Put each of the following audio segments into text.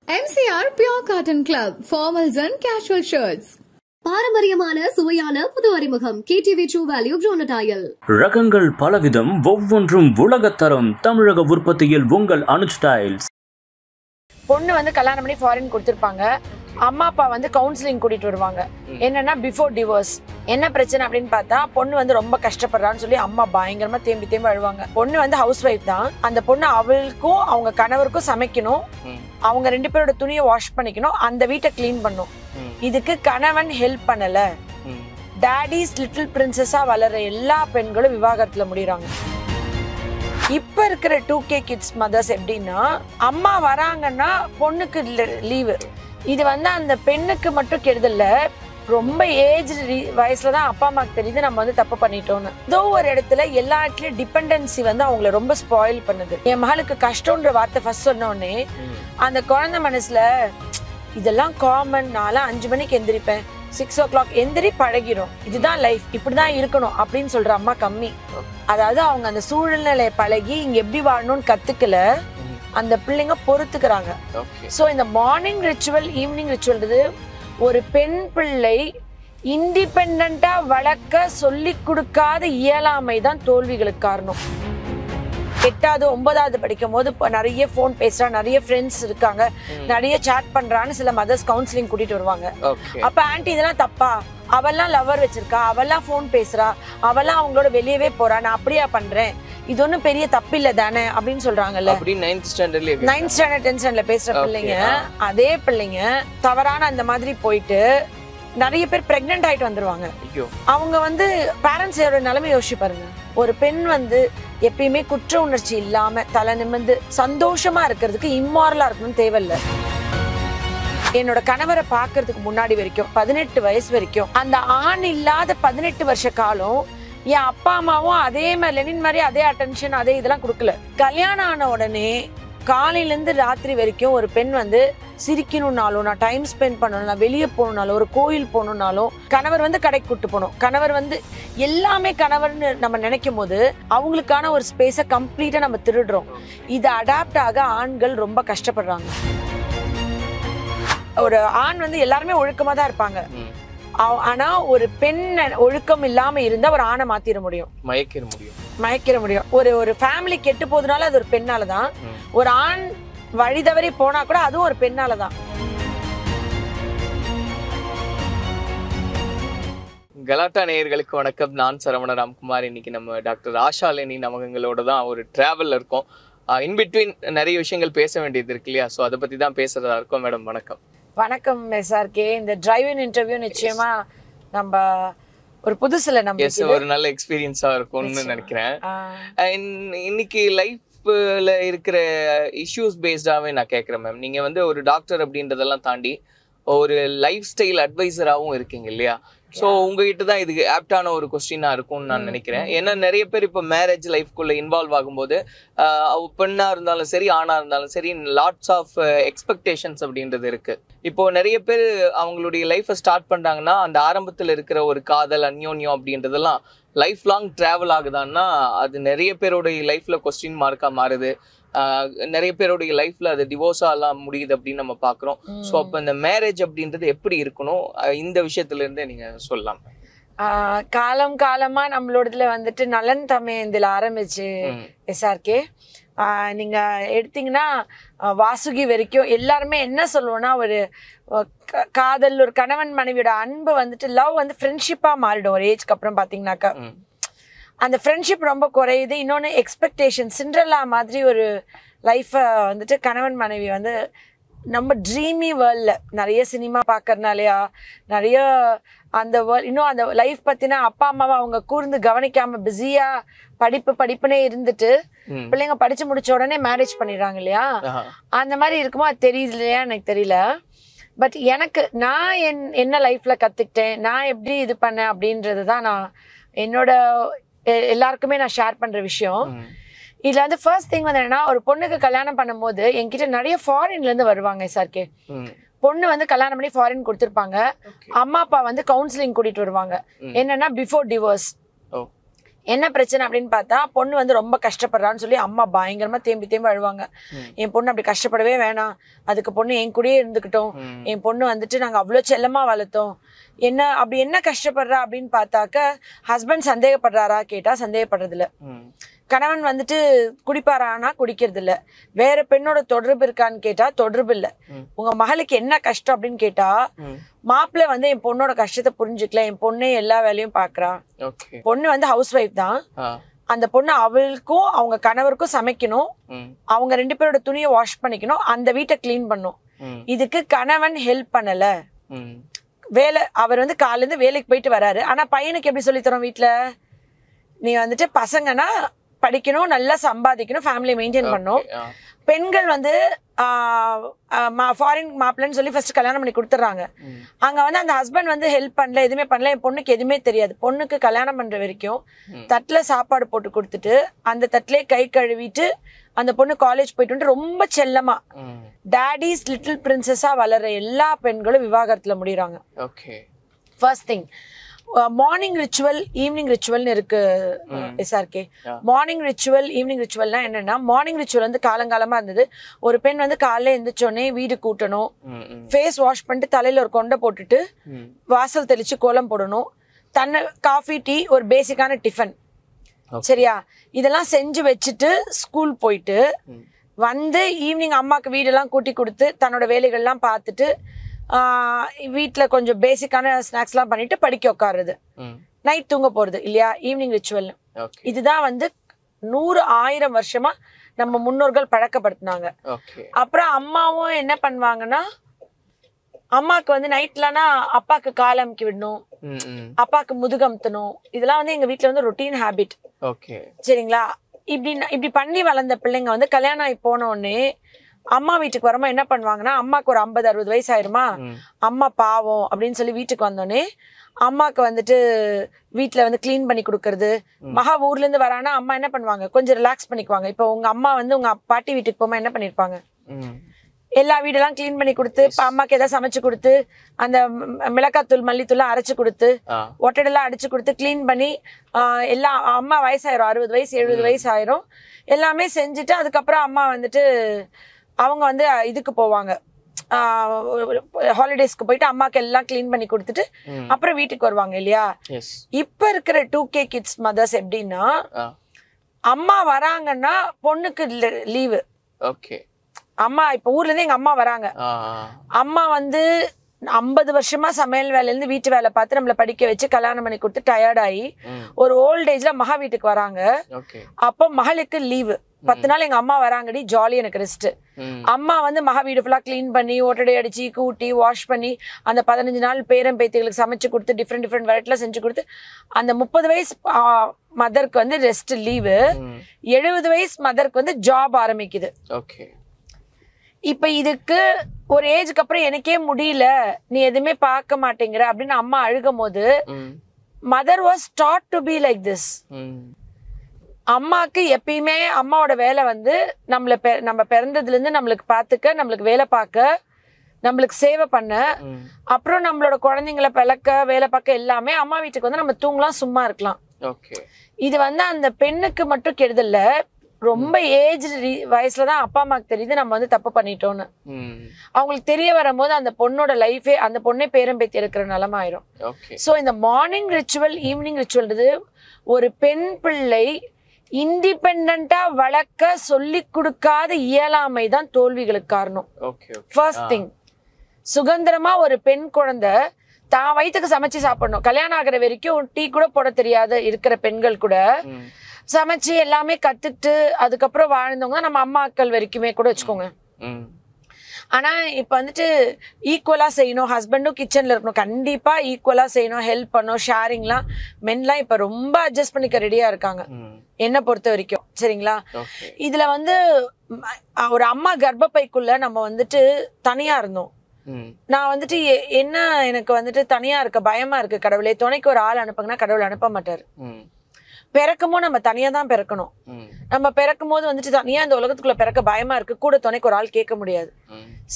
MCR Pure Cotton Club, formals and casual shirts. பாரம்பரியமான சுவையான புது அறிமுகம் KTV True Value Bronadile. ரகங்கள் பலவிதம், ஒவ்வொன்றும் உலகத்தரம். தமிழக உற்பத்தியில் உங்கள் அனுஜ் டைல்ஸ். பொண்ணு வந்து கல்யாணம் பண்ணி ஃபாரின் கொடுத்துருப்பாங்க. அம்மா அப்பா வந்து கவுன்சிலிங் கூட்டிட்டு வருவாங்க. என்னன்னா பிஃபோர் டிவோர்ஸ் என்ன பிரச்சனை அப்படின்னு பார்த்தா பொண்ணு வந்து ரொம்ப கஷ்டப்படுறான்னு சொல்லி அம்மா பயங்கரமா தேம்பி அழுவாங்க. பொண்ணு வந்து ஹவுஸ் ஒய்ஃப் தான். அந்த பொண்ணு அவளுக்கும் அவங்க கணவருக்கும் சமைக்கணும், அவங்க ரெண்டு பேரோட துணியை வாஷ் பண்ணிக்கணும், அந்த வீட்டை கிளீன் பண்ணும். இதுக்கு கணவன் ஹெல்ப் பண்ணல. டாடிஸ் லிட்டில் பிரின்சஸா வளர்ற எல்லா பெண்களும் விவாகரத்துல முடியறாங்க. இப்ப இருக்கிற 2K கிட்ஸ் மதர்ஸ் எப்படின்னா, அம்மா வராங்கன்னா பொண்ணுக்கு லீவு. இது வந்து அந்த பெண்ணுக்கு மட்டும் கெடுதல்ல, ரொம்ப ஏஜ் வயசுலதான் அப்பா அம்மாக்கு தெரியுது நம்ம வந்து தப்பு பண்ணிட்டோம்னு. ஏதோ ஒரு இடத்துல எல்லா இடத்துலயும் டிபெண்டன்சி வந்து அவங்கள ரொம்ப ஸ்பாயில் பண்ணுது. என் மகளுக்கு கஷ்டம்ன்ற வார்த்தை ஃபர்ஸ்ட் சொன்ன உடனே அந்த குழந்தை மனசுல இதெல்லாம் காமன், நான்லாம் 5 மணிக்கு எந்திரிப்பேன், 6 o'clock எந்திரி பழகிடும், இதுதான் லைஃப், இப்படிதான் இருக்கணும் அப்படின்னு சொல்ற அம்மா கம்மி. அதாவது அவங்க அந்த சூழ்நிலை பழகி இங்க எப்படி வாழணும்னு கத்துக்கல, அந்த பிள்ளைங்க பொறுத்துக்கிறாங்க. சோ இந்த மார்னிங் ரிச்சுவல் ஈவினிங் ரிச்சுவல்ன்றது ஒரு பெண் பிள்ளை இண்டிபெண்டா வளர்க்க சொல்லி கொடுக்காத இயலாமை தான் தோல்விகளுக்கு காரணம். 8வது 9வது படிக்கும் போது நிறைய போன் பேசுறா, நிறைய ஃப்ரெண்ட்ஸ் இருக்காங்க, நிறைய சாட் பண்றான்னு சில மதர்ஸ் கவுன்சிலிங் கூட்டிட்டு வருவாங்க. அப்ப ஆன்டி இதெல்லாம் தப்பா, அவெல்லாம் லவர் வச்சிருக்கா, அவெல்லாம் போன் பேசுறா, அவெல்லாம் அவங்களோட வெளியவே போறா, நான் அப்படியா பண்றேன், இது ஒன்னும் பெரிய தப்பு இல்ல தானே அப்படின்னு சொல்றாங்கல்ல. 9th standard 10th standard பேசுற பிள்ளைங்க, அதே பிள்ளைங்க தவறான அந்த மாதிரி போயிட்டு நிறைய பேர் பிரெக்னென்ட் ஆயிட்டு வந்துருவாங்க. அவங்க வந்து பேரண்ட்ஸோட நிலைமை யோசிச்சு பாருங்க. ஒரு பெண் வந்து எப்பயுமே குற்ற உணர்ச்சி இல்லாம தலை நிமிர்ந்து சந்தோஷமா இருக்கிறதுக்கு இம்மாரலா இருக்கணும்னு தேவையில்லை. என்னோட கணவரை பாக்குறதுக்கு முன்னாடி வரைக்கும் 18 வயசு வரைக்கும் அந்த ஆண் இல்லாத 18 வருஷ காலம் என் அப்பா அம்மாவும் அதே மாதிரி லெனின் மாதிரி அதே அட்டென்ஷன் அதே இதெல்லாம் கொடுக்கல. கல்யாணம் ஆன உடனே காலையில இருந்து ராத்திரி வரைக்கும் ஒரு பெண் வந்து சிரிக்கணும்னாலும், நான் டைம் ஸ்பெண்ட் பண்ணணும், நான் வெளியே போகணும்னாலும், ஒரு கோயில் போகணும்னாலும், கணவர் வந்து கடைக்கு கூட்டு போகணும், கணவர் வந்து எல்லாமே கணவர்னு நம்ம நினைக்கும் போது அவங்களுக்கான ஒரு ஸ்பேஸை கம்ப்ளீட்டா நம்ம திருடுறோம். இது அடாப்ட் ஆக ஆண்கள் ரொம்ப கஷ்டப்படுறாங்க. ஒரு ஆண் வந்து எல்லாருமே ஒழுக்கமா தான் இருப்பாங்க, ஆனா ஒரு பெண் ஒழுக்கம் இல்லாம இருந்தா ஒரு ஆணை மாத்திர முடியும், மயக்கிற முடியும். ஒரு ஃபேமிலி கெட்டு போதுனால அது ஒரு பெண்ணாலதான். ஒரு ஆண் வழி தவறி போனா கூட அதுவும் ஒரு பெண்ணாலதான். கலாட்டா நேயர்களுக்கு வணக்கம். நான் சரவண ராம்குமார். இன்னைக்கு நம்ம டாக்டர் ஆஷாலினி நமங்களோட தான் ஒரு டிராவல்ல இருக்கோம். இன்பிட்வீன் நிறைய விஷயங்கள் பேச வேண்டியது இருக்கு இல்லையா, ஸோ அதை பத்தி தான் பேசுறதா இருக்கோம். மேடம் வணக்கம். வணக்கம் SRK. இந்த டிரைவ்-இன் இன்டர்வியூ நிச்சயமா நம்ம ஒரு புதுசுல நம்ம ஒரு நல்ல எக்ஸ்பீரியன்ஸா இருக்கும்னு நினைக்கிறேன். இன்னைக்கு லைஃப்ல இருக்கிற இஷ்யூஸ் பேஸ்டாவே நான் கேட்கிறேன் மேம். நீங்க வந்து ஒரு டாக்டர் அப்படின்றதெல்லாம் தாண்டி ஒரு லைஃப் ஸ்டைல் அட்வைசராகவும் இருக்கீங்க இல்லையா, ஸோ உங்ககிட்ட தான் இதுக்கு ஆப்டான ஒரு கொஸ்டினா இருக்கும்னு நான் நினைக்கிறேன். ஏன்னா நிறைய பேர் இப்போ மேரேஜ் லைஃப்குள்ள இன்வால்வ் ஆகும்போது பெண்ணா இருந்தாலும் சரி ஆணா இருந்தாலும் சரி லாட்ஸ் ஆஃப் எக்ஸ்பெக்டேஷன்ஸ் அப்படின்றது இருக்கு. இப்போ நிறைய பேர் அவங்களுடைய லைஃப்பை ஸ்டார்ட் பண்றாங்கன்னா அந்த ஆரம்பத்தில் இருக்கிற ஒரு காதல் அந்யோன்யம் அப்படின்றதெல்லாம் லைஃப் லாங் டிராவல் ஆகுதான்னா அது நிறைய பேருடைய லைஃப்ல கொஸ்டின் மார்க்கா மாறுது. நிறைய பேருடைய லைஃப்ல அது டிவோர்ஸா எல்லாம் முடியுது அப்படின்னு நம்ம பாக்குறோம். ஸோ அப்ப இந்த மேரேஜ் அப்படின்றது எப்படி இருக்கணும், இந்த விஷயத்துல இருந்தே நீங்க சொல்லலாம். காலமா நம்மளோடதுல வந்துட்டு நலன் தமயந்தில் ஆரம்பிச்சு SRK நீங்க எடுத்தீங்கன்னா வாசுகி வரைக்கும் எல்லாருமே என்ன சொல்லுவோம்னா, ஒரு காதல், ஒரு கணவன் மனைவியோட அன்பு வந்துட்டு லவ் வந்து ஃப்ரெண்ட்ஷிப்பா மாறிடும் ஒரு ஏஜ்க்கு அப்புறம் பாத்தீங்கன்னாக்கா. அந்த ஃப்ரெண்ட்ஷிப் ரொம்ப குறையுது. இன்னொன்று எக்ஸ்பெக்டேஷன், சிண்ட்ரெல்லா மாதிரி ஒரு லைஃப்பை வந்துட்டு கணவன் மனைவி வந்து நம்ம ட்ரீமி வேர்ல்ட்ல நிறைய சினிமா பார்க்கறதுனாலயா நிறைய அந்த வேர்ல்ட் இன்னும் அந்த லைஃப் பத்தினா அப்பா அம்மாவை அவங்க கூர்ந்து கவனிக்காம பிஸியா படிப்புனே இருந்துட்டு பிள்ளைங்க படிச்சு முடிச்ச உடனே மேரேஜ் பண்ணிடுறாங்க இல்லையா. அந்த மாதிரி இருக்குமோ அது தெரியுது இல்லையா எனக்கு தெரியல. பட் எனக்கு நான் என்ன லைஃப்ல கத்துக்கிட்டேன், நான் எப்படி இது பண்ணேன் அப்படின்றது தான் நான் என்னோட எல்லாருக்குமே நான் ஷேர் பண்ற விஷயம். இதுல வந்து ஃபர்ஸ்ட் திங் வந்து என்னன்னா, ஒரு பொண்ணுக்கு கல்யாணம் பண்ணும் போது என்கிட்ட நிறைய ஃபாரின்ல இருந்து வருவாங்க SRK. பொண்ணு வந்து கல்யாணம் பண்ணி ஃபாரின் கொடுத்துருப்பாங்க, அம்மா அப்பா வந்து கவுன்சிலிங் கூட்டிட்டு வருவாங்க. என்னன்னா பிஃபோர் டிவோர்ஸ் என்ன பிரச்சனை அப்படின்னு பார்த்தா பொண்ணு வந்து ரொம்ப கஷ்டப்படுறான்னு சொல்லி அம்மா பயங்கரமா தேம்பி தேம்பி அழுவாங்க. என் பொண்ணு அப்படி கஷ்டப்படவே வேணாம், அதுக்கு பொண்ணு என் கூடயே இருந்துக்கிட்டோம், என் பொண்ணு வந்துட்டு நாங்க அவ்வளவு செல்லமா வளர்த்தோம், என்ன அப்படி என்ன கஷ்டப்படுறா அப்படின்னு பார்த்தாக்க ஹஸ்பண்ட் சந்தேகப்படுறாரா கேட்டா சந்தேகப்படுறது இல்ல. கணவன் வந்துட்டு குடிப்பாரானா குடிக்கிறது இல்ல. வேற பெண்ணோட தொடர்பு இருக்கான்னு கேட்டா தொடர்பு இல்ல. உங்க மகளுக்கு என்ன கஷ்டம் அப்படின்னு கேட்டா மாப்பிள்ளை வந்து என் பொண்ணோட கஷ்டத்தை புரிஞ்சுக்கல, என் பொண்ணே எல்லா வேலையும் பாக்குறா. பொண்ணு வந்து ஹவுஸ் ஒய்ஃப் தான். அந்த பொண்ணு அவளுக்கும் அவங்க கணவருக்கும் சமைக்கணும், அவங்க 2 பேரோட துணியை வாஷ் பண்ணிக்கணும், அந்த வீட்டை கிளீன் பண்ணும். இதுக்கு கணவன் ஹெல்ப் பண்ணல. வேலை அவர் வந்து காலையில இருந்து வேலைக்கு போயிட்டு வராரு. ஆனா பையனுக்கு எப்படி சொல்லி தரோம் வீட்டுல, நீ வந்துட்டு பசங்கன்னா படிக்கணும், நல்லா சம்பாதிக்கணும், ஃபேமிலி மெயின்டைன் பண்ணும். பெண்கள் வந்து ஃபாரின் மாப்பிள்ளைன்னு சொல்லி ஃபர்ஸ்ட் கல்யாணம் பண்ணி கொடுத்துட்றாங்க. அங்க வந்து அந்த ஹஸ்பண்ட் வந்து ஹெல்ப் பண்ணல, எதுவுமே பண்ணல. என் பொண்ணுக்கு எதுவுமே தெரியாது. பொண்ணுக்கு கல்யாணம் பண்ற வரைக்கும் தட்டுல சாப்பாடு போட்டு கொடுத்துட்டு அந்த தட்டிலே கை கழுவிட்டு அந்த பொண்ணு காலேஜ் போயிட்டு ரொம்ப செல்லமா டாடிஸ் லிட்டில் பிரின்சஸா வளர்ற எல்லா பெண்களும் விவாகரத்துல முடியறாங்க. First thing morning ritual, evening ரிச்சுவல்னு இருக்கு எஸ்ஆர்கே. மார்னிங் ரிச்சுவல், ஈவினிங் ரிச்சுவல்னா என்னன்னா, மார்னிங் ரிச்சுவல் வந்து காலங்காலமா இருந்தது. ஒரு பெண் வந்து காலையில எழுந்திரிச்சோடனே வீடு கூட்டணும், ஃபேஸ் வாஷ் பண்ணிட்டு தலையில ஒரு கொண்டை போட்டுட்டு வாசல் தெளிச்சு கோலம் போடணும், தன்னை காஃபி டீ ஒரு பேசிக்கான டிஃபன், சரியா, இதெல்லாம் செஞ்சு வச்சுட்டு ஸ்கூல் போயிட்டு வந்து ஈவினிங் அம்மாக்கு வீடெல்லாம் கூட்டி கொடுத்து தன்னோட வேலைகள்லாம் பார்த்துட்டு வீட்டில் கொஞ்சம் பேசிக்கான ஸ்நாக்ஸ்லாம் பண்ணிட்டு படிக்க உட்காருது, நைட் தூங்க போறது இல்லையா, ஈவினிங் ரிச்சுவல். இதுதான் வந்து 100,000 வருஷமா நம்ம முன்னோர்கள் பழக்கப்படுத்தினாங்க. அப்புறம் அம்மாவும் என்ன பண்ணுவாங்கன்னா, அம்மாக்கு வந்து நைட்லனா அப்பாக்கு கால் அமுக்கி விடணும், அப்பாக்கு முதுகமுத்தணும். இதெல்லாம் வந்து எங்க வீட்டுல வந்து ரொட்டீன் ஹேபிட். சரிங்களா? இப்படி பண்ணி வளர்ந்த பிள்ளைங்க வந்து கல்யாணம் ஆகி போன உடனே அம்மா வீட்டுக்கு வரமா என்ன பண்ணுவாங்கன்னா, அம்மாக்கு ஒரு 50-60 வயசு ஆயிருமா, அம்மா பாவம் அப்படின்னு சொல்லி வீட்டுக்கு வந்தோடனே அம்மாக்கு வந்துட்டு வீட்டுல வந்து கிளீன் பண்ணி கொடுக்கறது. மகா ஊர்ல இருந்து வரானா அம்மா என்ன பண்ணுவாங்க, கொஞ்சம் ரிலாக்ஸ் பண்ணிக்குவாங்க. இப்போ உங்க அம்மா வந்து உங்க பாட்டி வீட்டுக்கு போமா என்ன பண்ணிருப்பாங்க, எல்லா வீடெல்லாம் கிளீன் பண்ணி கொடுத்து அம்மாக்கு ஏதாவது சமைச்சு கொடுத்து அந்த மிளகாத்தூள் மல்லித்தூள் அரைச்சு கொடுத்து ஒட்டடெல்லாம் அடிச்சு கொடுத்து கிளீன் பண்ணி எல்லாம் அம்மா வயசாயிரும், 60 வயசு 70 வயசு ஆயிரும், எல்லாமே செஞ்சுட்டு அதுக்கப்புறம் அம்மா வந்துட்டு அவங்க வந்து இதுக்கு போவாங்க, ஹாலிடேஸ்க்கு போயிட்டு அம்மாக்கு எல்லாம் கிளீன் பண்ணி கொடுத்துட்டு அப்புறம் வீட்டுக்கு வருவாங்க இல்லையா. இப்ப இருக்கிற 2K கிட்ஸ் மதர்ஸ் எப்படின்னா, அம்மா வராங்கன்னா பொண்ணுக்கு லீவு. அம்மா இப்ப ஊர்ல இருந்து எங்க அம்மா வராங்க, அம்மா வந்து 50 வருஷமா சமையல் வேலையில இருந்து வீட்டு வேலை பார்த்து நம்மள படிக்க வச்சு கல்யாணம் பண்ணி கொடுத்து டயர்ட் ஆகி ஒரு ஓல்ட் ஏஜ்ல மகா வீட்டுக்கு வராங்க. அப்போ மகளுக்கு லீவு 10 நாள் எங்க அம்மா வராங்கடி, ஜாலி, எனக்கு ரெஸ்ட். அம்மா வந்து மகா வீடு ஃபுல்லா கிளீன் பண்ணி ஓட்டடை அடிச்சு கூட்டி வாஷ் பண்ணி அந்த 15 நாள் பேரம் பேத்திகளுக்கு சமைச்சு கொடுத்து டிஃப்ரெண்ட் வெரைட்டில செஞ்சு கொடுத்து அந்த 30 வயசு மதருக்கு வந்து ரெஸ்ட் லீவு, 70 வயசு மதருக்கு வந்து ஜாப் ஆரம்பிக்குது. இப்ப இதுக்கு ஒரு ஏஜுக்கு அப்புறம் எனக்கே முடியல, நீ எதுவுமே பார்க்க மாட்டேங்கிற அப்படின்னு அம்மா அழுகும் போது mother was dot to be like this. அம்மாக்கு எப்பயுமே அம்மாவோட வேலை வந்து நம்ம பிறந்ததுல இருந்து நம்மளுக்கு பாத்துக்க, நம்மளுக்கு வேலை பார்க்க, நம்மளுக்கு சேவை பண்ண, அப்புறம் நம்மளோட குழந்தைங்களை பிளக்க வேலை பார்க்க, எல்லாமே அம்மா வீட்டுக்கு வந்து நம்ம தூங்கலாம், சும்மா இருக்கலாம். இது வந்து அந்த பெண்ணுக்கு மட்டும் கெடுதல்ல, ரொம்ப ஏஜ் வயசுலதான் அப்பா அம்மாக்கு தெரியுது நம்ம வந்து தப்பு பண்ணிட்டோம்னு. அவங்களுக்கு தெரிய வரும்போது அந்த பொண்ணோட லைஃபே, அந்த பொண்ணே பேரம்பேத்தி இருக்கிற நிலைமை ஆயிரும். சோ இந்த மார்னிங் ரிச்சுவல் ஈவினிங் ரிச்சுவல்ன்றது ஒரு பெண் பிள்ளை இண்டிபெண்டா வளர்க்க சொல்லி கொடுக்காத இயலாமை தான் தோல்விகளுக்கு காரணம். ஃபர்ஸ்ட் திங், சுதந்திரமா ஒரு பெண் குழந்தை தான் வயிற்றுக்கு சமைச்சு சாப்பிடணும். கல்யாணம் ஆகிற வரைக்கும் டீ கூட போட தெரியாத இருக்கிற பெண்கள் கூட சமைச்சு எல்லாமே கத்துட்டு அதுக்கப்புறம் வாழ்ந்தவங்க நம்ம அம்மாக்கள் வரைக்குமே கூட வச்சுக்கோங்க. ஆனா இப்ப வந்துட்டு ஈக்குவலா செய்யணும், ஹஸ்பண்டும் கிச்சன்ல இருக்கணும், கண்டிப்பா ஈக்குவலா செய்யணும், ஹெல்ப் பண்ணணும், ஷேரிங்லாம் மென்லாம் இப்ப ரொம்ப அட்ஜஸ்ட் பண்ணிக்க ரெடியா இருக்காங்க என்ன பொறுத்த வரைக்கும். சரிங்களா? இதுல வந்து ஒரு அம்மா கர்ப்பப்பைக்குள்ள நம்ம வந்துட்டு தனியா இருந்தோம். நான் வந்துட்டு என்ன எனக்கு வந்துட்டு தனியா இருக்க பயமா இருக்கு, கடவுளே துணைக்கு ஒரு ஆள் அனுப்புங்கன்னா கடவுள் அனுப்ப மாட்டாரு. பிறக்கும்போது நம்ம தனியா தான் பிறக்கணும். நம்ம பிறக்கும் போது வந்துட்டு தனியா இந்த உலகத்துக்குள்ள பிறக்க பயமா இருக்கு, கூட துணைக்கு ஒரு ஆள் கேட்க முடியாது.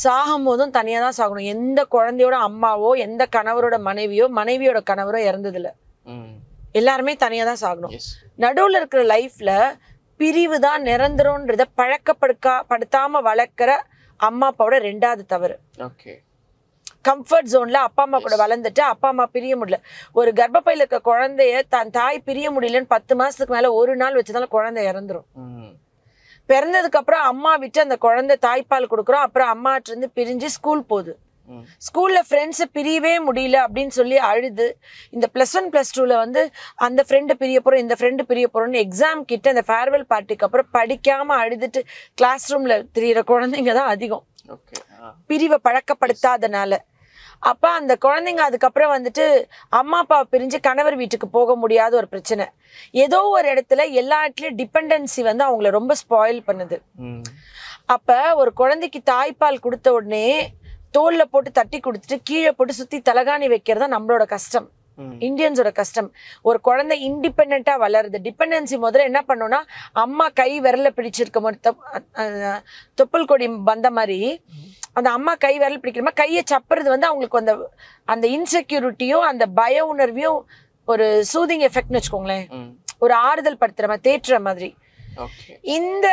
சாகும் போதும் தனியா தான் சாகணும். எந்த குழந்தையோட அம்மாவோ எந்த கணவரோட மனைவியோ மனைவியோட கணவரோ இறந்தது இல்ல. எல்லாருமே தனியா தான் சாகணும். Yes. நடுவுல இருக்கிற லைஃப்ல பிரிவு தான் நிரந்தரம்ன்றத படுத்தாம வளர்க்கிற அம்மா அப்பாவோட 2வது தவறு. ஓகே. கம்ஃபர்ட் ஜோன்ல அப்பா அம்மா கூட வளர்ந்துட்டு அப்பா அம்மா பிரிய முடியல. ஒரு கர்ப்பப்பையில இருக்க குழந்தைய தன் தாய் பிரிய முடியலன்னு 10 மாசத்துக்கு மேல ஒரு நாள் வச்சுதான் குழந்தை இறந்துரும். பிறந்ததுக்கு அப்புறம் அம்மா விட்டு அந்த குழந்தை தாய்ப்பால் கொடுக்குறோம். அப்புறம் அம்மாட்ட இருந்து பிரிஞ்சு ஸ்கூல் போகுது. ஸ்கூல்ல ஃப்ரெண்ட்ஸை பிரியவே முடியல அப்படின்னு சொல்லி அழுது இந்த +1 +2ல வந்து அந்த ஃப்ரெண்டு பிரிய போறோம் இந்த ஃப்ரெண்டு பிரிய போறோம்னு எக்ஸாம் கிட்ட அந்த ஃபேர்வெல் பார்ட்டிக்கு அப்புறம் படிக்காம அழுதுட்டு கிளாஸ் ரூம்ல திரியிற குழந்தைங்க தான் அதிகம். பிரிவை பழக்கப்படுத்தாதனால. அப்ப அந்த குழந்தைங்க அதுக்கப்புறம் வந்துட்டு அம்மா அப்பா பிரிஞ்சு கணவர் வீட்டுக்கு போக முடியாத ஒரு பிரச்சனை. ஏதோ ஒரு இடத்துல எல்லா இடத்துலயும் டிபெண்டன்சி வந்து அவங்கள ரொம்ப ஸ்பாயில் பண்ணுது. அப்ப ஒரு குழந்தைக்கு தாய்ப்பால் கொடுத்த உடனே தோல்ல போட்டு தட்டி கொடுத்துட்டு கீழே போட்டு சுத்தி தலகாணி வைக்கிறதா நம்மளோட கஷ்டம், இந்தியன்ஸோட கஷ்டம். ஒரு குழந்தை இண்டிபெண்டா வளருது. டிபெண்டன்சி முதல்ல என்ன பண்ணோம்னா அம்மா கை விரல பிடிச்சிருக்க தொப்புள் கொடி வந்த மாதிரி அந்த அம்மா கை விரல் பிடிக்கிற கையை சப்புறது வந்து அவங்களுக்கு அந்த இன்செக்யூரிட்டியும் அந்த பய உணர்வையும் ஒரு சூதிங் எஃபெக்ட்னு வச்சுக்கோங்களேன், ஒரு ஆறுதல் படுத்துற மாதிரி தேற்றுற மாதிரி. இந்த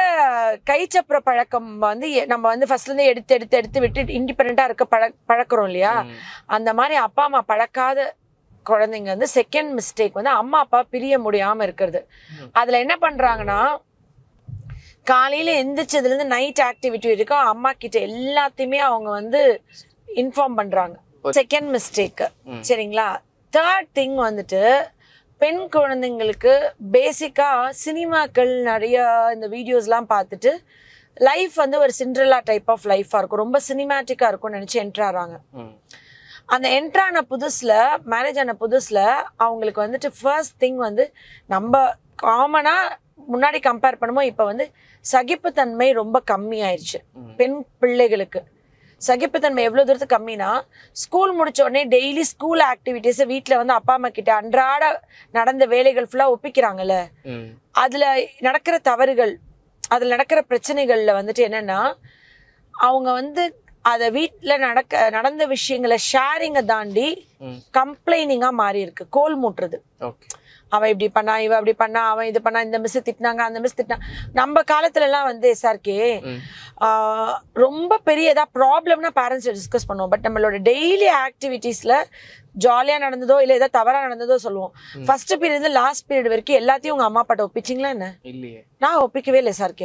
கை சப்புற பழக்கம் வந்து நம்ம வந்து ஃபர்ஸ்ட்ல இருந்து எடுத்து எடுத்து எடுத்து விட்டு இண்டிபெண்டா இருக்க பழக்கிறோம் இல்லையா, அந்த மாதிரி அப்பா அம்மா பழக்காத குழந்தைங்க வந்து செகண்ட் மிஸ்டேக் வந்து அம்மா அப்பா பிரிய முடியாம இருக்கிறது. அதுல என்ன பண்றாங்கன்னா காலையில எந்திரிச்சதுல இருந்து நைட் ஆக்டிவிட்டி வரைக்கும் அம்மா கிட்ட எல்லாத்தையுமே அவங்க வந்து இன்ஃபார்ம் பண்றாங்க. Second mistake. சரிங்களா. தேர்ட் திங் வந்துட்டு பெண் குழந்தைங்களுக்கு பேசிக்கா சினிமாக்கள் நிறைய இந்த வீடியோஸ்லாம் பார்த்துட்டு லைஃப் வந்து ஒரு சிண்ட்ரெல்லா டைப் ஆஃப் லைஃபா இருக்கும், ரொம்ப சினிமேட்டிக்கா இருக்கும்னு நினைச்சு என்ட்ராறாங்க. அந்த என்ட்ரான புதுசுல மேரேஜ் ஆன புதுசுல அவங்களுக்கு வந்துட்டு ஃபர்ஸ்ட் திங் வந்து நம்ம காமனா முன்னாடி கம்பேர் பண்ணும்போது இப்ப வந்து சகிப்புத்தன்மை ரொம்ப கம்மி ஆயிடுச்சு. பெண் பிள்ளைகளுக்கு சகிப்புத்தன்மை எவ்வளவு தூரத்துக்கு கம்மினா ஸ்கூல் முடிச்ச உடனே டெய்லி ஸ்கூல் ஆக்டிவிட்டிஸை வீட்டுல வந்து அப்பா அம்மா கிட்ட அன்றாட நடந்த வேலைகள் ஃபுல்லா ஒப்பிக்கிறாங்கல்ல, அதுல நடக்கிற தவறுகள் அதுல நடக்கிற பிரச்சனைகள்ல வந்துட்டு என்னன்னா அவங்க வந்து அத வீட்டுல நடந்த விஷயங்களை ஷேரிங்க தாண்டி கம்ப்ளைனிங்கா மாறி இருக்கு. கோல் மூட்டுறது, அவன் இப்படி பண்ணா இவ அப்படி பண்ணா அவன் இது பண்ணா இந்த மிஸ் திட்டினாங்க அந்த மிஸ் திட்டினா. நம்ம காலத்துல எல்லாம் வந்து SRK ரொம்ப பெரிய ஏதாவது ப்ராப்ளம்னா பேரண்ட்ஸ் டிஸ்கஸ் பண்ணுவோம். பட் நம்மளோட டெய்லி ஆக்டிவிட்டீஸ்ல ஜாலியா நடந்ததோ இல்ல ஏதாவது தவறா நடந்ததோ சொல்லுவோம். ஃபர்ஸ்ட் பீரியட் லாஸ்ட் பீரியட் வரைக்கும் எல்லாத்தையும் உங்க அம்மா அப்பாட்ட ஒப்பிச்சிங்களா என்ன? இல்லையே, நான் ஒப்பிக்கவே இல்லை SRK.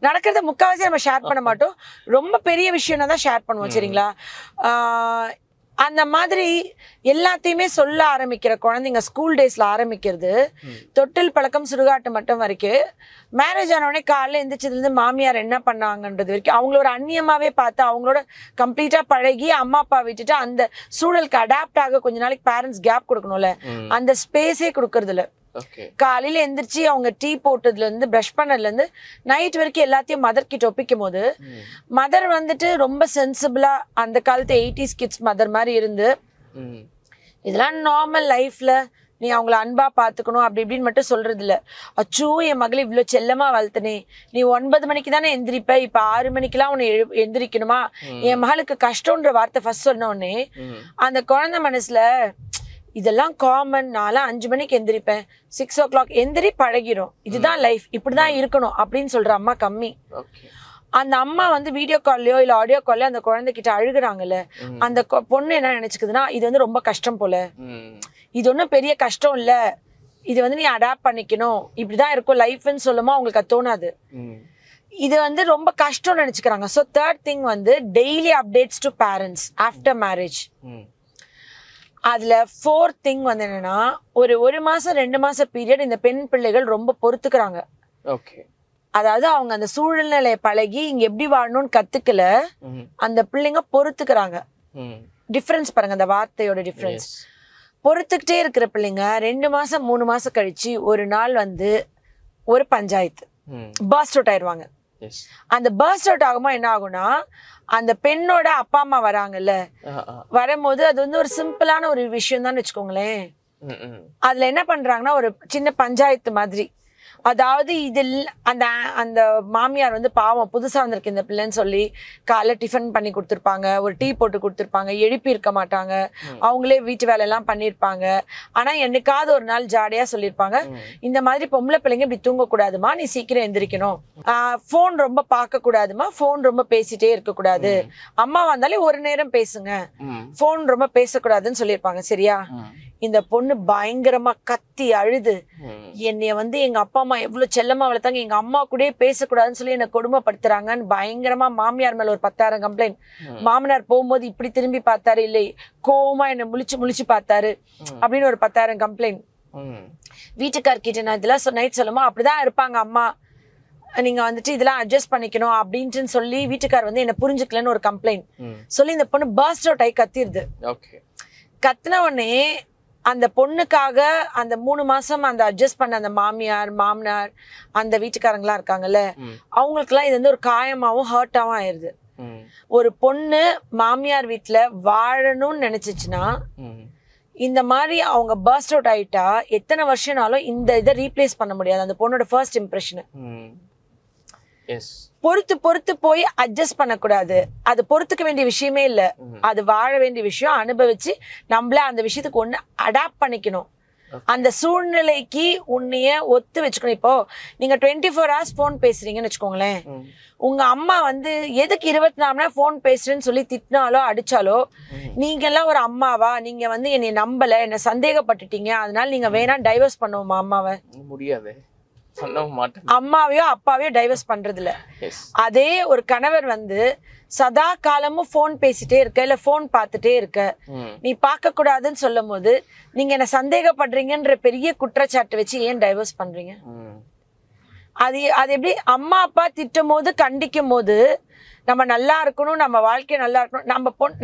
நடக்கிறத முக்காவாசி நம்ம ஷேர் பண்ண மாட்டோம், ரொம்ப பெரிய விஷயம்னா தான் ஷேர் பண்ணுவோம். சரிங்களா. அந்த மாதிரி எல்லாத்தையுமே சொல்ல ஆரம்பிக்கிற குழந்தைங்க ஸ்கூல் டேஸ்ல ஆரம்பிக்கிறது தொட்டில் பழக்கம் சுடுகாட்டு மட்டும் வரைக்கும். மேரேஜ் ஆனவுடனே காலைல எந்திரிச்சதுல இருந்து மாமியார் என்ன பண்ணாங்கன்றது வரைக்கும் அவங்கள ஒரு அந்நியமாவே பார்த்து அவங்களோட கம்ப்ளீட்டா பழகி அம்மா அப்பா விட்டுட்டு அந்த சூழலுக்கு அடாப்ட் ஆக கொஞ்ச நாளைக்கு பேரண்ட்ஸ் கேப் கொடுக்கணும்ல, அந்த ஸ்பேஸே கொடுக்கறது இல்ல. காலையில எந்திரிச்சு அவங்க டீ போட்டதுல இருந்து பிரஷ் பண்ணதுல இருந்து நைட் வரைக்கும் எல்லாத்தையும் மதர் கிட்ட ஒப்பிக்கும் போது மதர் வந்துட்டு ரொம்ப சென்சிபிளா அந்த காலத்து 80s கிட்ஸ் மதர் மாதிரி இருந்து இதெல்லாம் நார்மல் லைஃப்ல நீ அவங்கள அன்பா பாத்துக்கணும் அப்படி இப்படின்னு மட்டும் சொல்றது இல்ல. அச்சோ என் மகளை இவ்வளவு செல்லமா வளர்த்தனே, நீ 9 மணிக்கு தானே எந்திரிப்ப, இப்ப 6 மணிக்கெல்லாம் உன்னை எந்திரிக்கணுமா, என் மகளுக்கு கஷ்டம்ன்ற வார்த்தை ஃபர்ஸ்ட் சொன்ன உடனே அந்த குழந்தை மனசுல இதெல்லாம் காமன், நான்லாம் 5 மணிக்கு எந்திரிப்பேன் 6 o'clock எந்திரி பழகிரும், இதுதான் லைஃப் இப்படிதான் இருக்கணும் அப்படின்னு சொல்ற அம்மா கம்மி. அந்த அம்மா வந்து வீடியோ கால்லயோ இல்ல ஆடியோ கால்லயோ அந்த குழந்தை கிட்ட அழுகுறாங்கல்ல, அந்த பொண்ணு என்ன நினைச்சுக்குதுன்னா இது வந்து ரொம்ப கஷ்டம் போல, இது ஒன்றும் பெரிய கஷ்டம் இல்ல, இது வந்து நீ அடாப்ட் பண்ணிக்கணும், இப்படிதான் இருக்கும் லைஃப்னு சொல்லுமா அவங்களுக்கு அது தோணாது, இது வந்து ரொம்ப கஷ்டம் நினைச்சுக்கிறாங்க. ஸோ தேர்ட் திங் வந்து daily updates to parents after marriage. அதுல ஃபோர்த் திங் வந்து என்னன்னா ஒரு மாசம் 2 மாசம் பீரியட் இந்த பெண் பிள்ளைகள் ரொம்ப பொறுத்துக்கிறாங்க. அதாவது அவங்க அந்த சூழ்நிலையை பழகி இங்க எப்படி வாழணும்னு கத்துக்கல, அந்த பிள்ளைங்க பொறுத்துக்கிறாங்க. டிஃபரன்ஸ் பாருங்க, அந்த வார்த்தையோட டிஃபரன்ஸ். பொறுத்துக்கிட்டே இருக்கிற பிள்ளைங்க 2 மாசம் 3 மாசம் கழிச்சு ஒரு நாள் வந்து ஒரு பஞ்சாயத்து பர்ஸ்ட் அவுட் ஆயிடுவாங்க. அந்த பர்ஸ்ட் அவுட் ஆகுமா என்ன ஆகும்னா அந்த பெண்ணோட அப்பா அம்மா வராங்கல்ல, வரும்போது அது வந்து ஒரு சிம்பிளான ஒரு விஷயம் தான் வச்சுக்கோங்களேன். அதுல என்ன பண்றாங்கன்னா ஒரு சின்ன பஞ்சாயத்து மாதிரி அதாவது இதில் அந்த அந்த மாமியார் வந்து பாவம் புதுசா வந்திருக்கு இந்த பிள்ளைன்னு சொல்லி காலைல டிஃபன் பண்ணி கொடுத்துருப்பாங்க, ஒரு டீ போட்டு கொடுத்துருப்பாங்க, எழுப்பி இருக்க மாட்டாங்க, அவங்களே வீட்டு வேலை எல்லாம் பண்ணிருப்பாங்க. ஆனா என்னைக்காவது ஒரு நாள் ஜாலியா சொல்லியிருப்பாங்க, இந்த மாதிரி பொம்பளை பிள்ளைங்க இப்படி தூங்க கூடாதுமா, நீ சீக்கிரம் எந்திரிக்கணும், போன் ரொம்ப பார்க்க கூடாதுமா, போன் ரொம்ப பேசிட்டே இருக்க கூடாது, அம்மா வந்தாலே ஒரு நேரம் பேசுங்க, போன் ரொம்ப பேசக்கூடாதுன்னு சொல்லியிருப்பாங்க. சரியா? இந்த பொண்ணு பயங்கரமா கத்தி அழுது, என்னைய வந்து எங்க அப்பா அம்மா எவ்வளவு செல்லமா வளர்த்தாங்க, எங்க அம்மா கூட பேசக்கூடாதுன்னு சொல்லி என்ன கொடுமைப்படுத்துறாங்கன்னு பயங்கரமா மாமியார் மேல ஒரு 10,000 கம்ப்ளைண்ட். மாமனார் போகும்போது இப்படி திரும்பி பார்த்தாரு, இல்லை கோவமா என்ன முழிச்சு பார்த்தாரு அப்படின்னு ஒரு 10,000 கம்ப்ளைண்ட். வீட்டுக்கார்கிட்ட நான் இதெல்லாம் நைட் சொல்லுமா, அப்படிதான் இருப்பாங்க அம்மா, நீங்க வந்துட்டு இதெல்லாம் அட்ஜஸ்ட் பண்ணிக்கணும் அப்படின்ட்டு சொல்லி வீட்டுக்கார் வந்து என்ன புரிஞ்சுக்கலன்னு ஒரு கம்ப்ளைண்ட் சொல்லி இந்த பொண்ணு பர்ஸ்ட் அவுட் ஆகி கத்திருது. கத்தின உடனே அந்த பொண்ணுக்காக அந்த 3 மாசம் அந்த அட்ஜஸ்ட் பண்ண அந்த மாமியார் மாமனார் அந்த வீட்டுக்காரங்களா இருக்காங்கல்ல, அவங்களுக்கு எல்லாம் இது வந்து ஒரு காயமாவும் ஹர்ட்டாவும் ஆயிருது. ஒரு பொண்ணு மாமியார் வீட்டுல வாழணும்னு நினைச்சிச்சுன்னா இந்த மாதிரி அவங்க பர்ஸ்ட் அவுட் ஆயிட்டா எத்தனை வருஷம்னாலும் இந்த இதை ரீப்ளேஸ் பண்ண முடியாது. அந்த பொண்ணோட ஃபர்ஸ்ட் இம்ப்ரெஷன் பொறுத்து போய் அட்ஜஸ்ட் பண்ணக்கூடாது. அது பொறுத்துக்க வேண்டிய விஷயமே இல்ல, அது வாழ வேண்டிய விஷயம். அனுபவிச்சு நம்மள அந்த விஷயத்துக்கு ஒண்ணு அடாப்ட் பண்ணிக்கணும். அந்த சூழ்நிலைக்கு உன்னைய ஒத்து வச்சுக்கணும். இப்போ நீங்க 24 hours போன் பேசுறீங்கன்னு வச்சுக்கோங்களேன், உங்க அம்மா வந்து எதுக்கு 24 மணி நேரம் போன் பேசுறேன்னு சொல்லி திட்டினாலோ அடிச்சாலோ, நீங்க எல்லாம் ஒரு அம்மாவா, நீங்க வந்து என்னை நம்பல, என்ன சந்தேகப்பட்டுட்டீங்க, அதனால நீங்க வேணா டைவர்ஸ் பண்ணுவோமா அம்மாவை? முடியாது. அம்மாவையோ அப்பாவையோ டைவர்ஸ் பண்றது இல்ல. அதே ஒரு கணவர் வந்து சதா காலமும் போன் பேசிட்டே இருக்க, இல்ல போன் பார்த்துட்டே இருக்க, நீ பார்க்க கூடாதுன்னு சொல்லும் போது நீங்க என்ன சந்தேகப்படுறீங்கன்ற பெரிய குற்றச்சாட்டு வச்சு ஏன் டைவர்ஸ் பண்றீங்க? அது எப்படி அம்மா அப்பா திட்டும் போது கண்டிக்கும் போது நம்ம நல்லா இருக்கணும், நம்ம வாழ்க்கை நல்லா இருக்கணும்,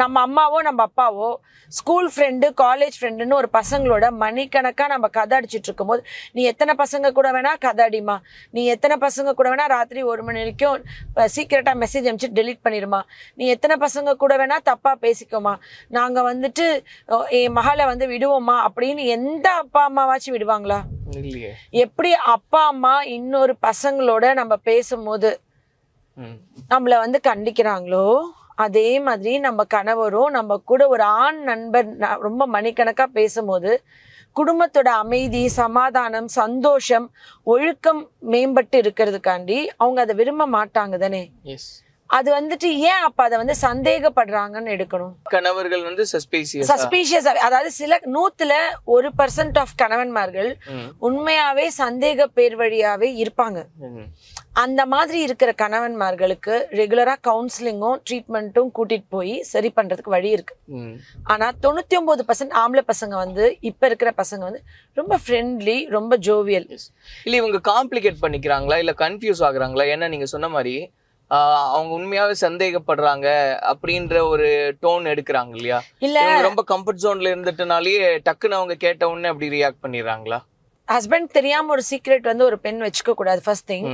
நம்ம அம்மாவோ நம்ம அப்பாவோ ஸ்கூல் ஃப்ரெண்டு காலேஜ் ஃப்ரெண்டுன்னு ஒரு பசங்களோட மணிக்கணக்கா நம்ம கதை அடிச்சுட்டு இருக்கும் போது, நீ எத்தனை பசங்க கூட வேணா கதை அடிமா, நீ எத்தனை பசங்க கூட வேணா ராத்திரி 1 மணி வரைக்கும் சீக்கிரட்டா மெசேஜ் அனுப்பிச்சு டெலிட் பண்ணிடுமா, நீ எத்தனை பசங்க கூட வேணா தப்பா பேசிக்கோமா, நாங்க வந்துட்டு என் மகளை வந்து விடுவோமா அப்படின்னு எந்த அப்பா அம்மாவாச்சும் விடுவாங்களா? எப்படி அப்பா அம்மா இன்னொரு பசங்களோட நம்ம பேசும்போது நம்மள வந்து கண்டிக்கிறாங்களோ, அதே மாதிரி நம்ம கணவரும் நம்ம கூட ஒரு ஆண் நண்பர் ரொம்ப மணிக்கணக்கா பேசும்போது குடும்பத்தோட அமைதி, சமாதானம், சந்தோஷம், ஒழுக்கம் மேம்பட்டு இருக்கிறதுக்காண்டி அவங்க அதை விரும்ப மாட்டாங்க தானே. அது வந்துட்டு ஏன் அப்ப அதை வந்து சந்தேகப்படுறாங்கன்னு எடுக்கணும். கணவர்கள் வந்து சஸ்பீஷியஸ், அதாவது சில 100% ஆஃப் கணவன்மார்கள் உண்மையாவே சந்தேக பேர் வழியாவே இருப்பாங்க. அந்த மாதிரி இருக்கிற கணவன்மார்களுக்கு ரெகுலரா கவுன்சிலிங்கும் ட்ரீட்மெண்ட்டும் கூட்டிட்டு போய் சரி பண்றதுக்கு வழி இருக்கு. ஆனா 99% ஆம்பளை பசங்க வந்து இப்ப இருக்கிற பசங்க வந்து ரொம்ப ஃப்ரெண்ட்லி, ரொம்ப ஜோவியல். இல்ல இவங்க காம்ப்ளிகேட் பண்ணிக்கிறாங்களா, இல்ல கன்ஃபியூஸ் ஆகுறாங்களா? ஏன்னா நீங்க சொன்ன மாதிரி அவங்க உண்மையாவே சந்தேகப்படுறாங்க அப்படின்ற ஒரு டோன் எடுக்கிறாங்க இல்லையா? இல்ல ரொம்ப கம்ஃபர்ட் ஜோன்ல இருந்துட்டனாலே டக்குன்னு அவங்க கேட்ட உடனே அப்படி ரியாக்ட் பண்ணிடுறாங்களா? ஹஸ்பண்ட் தெரியாம ஒரு சீக்ரெட் வந்து ஒரு பெண் வச்சுக்க கூடாது. ஃபர்ஸ்ட் திங்,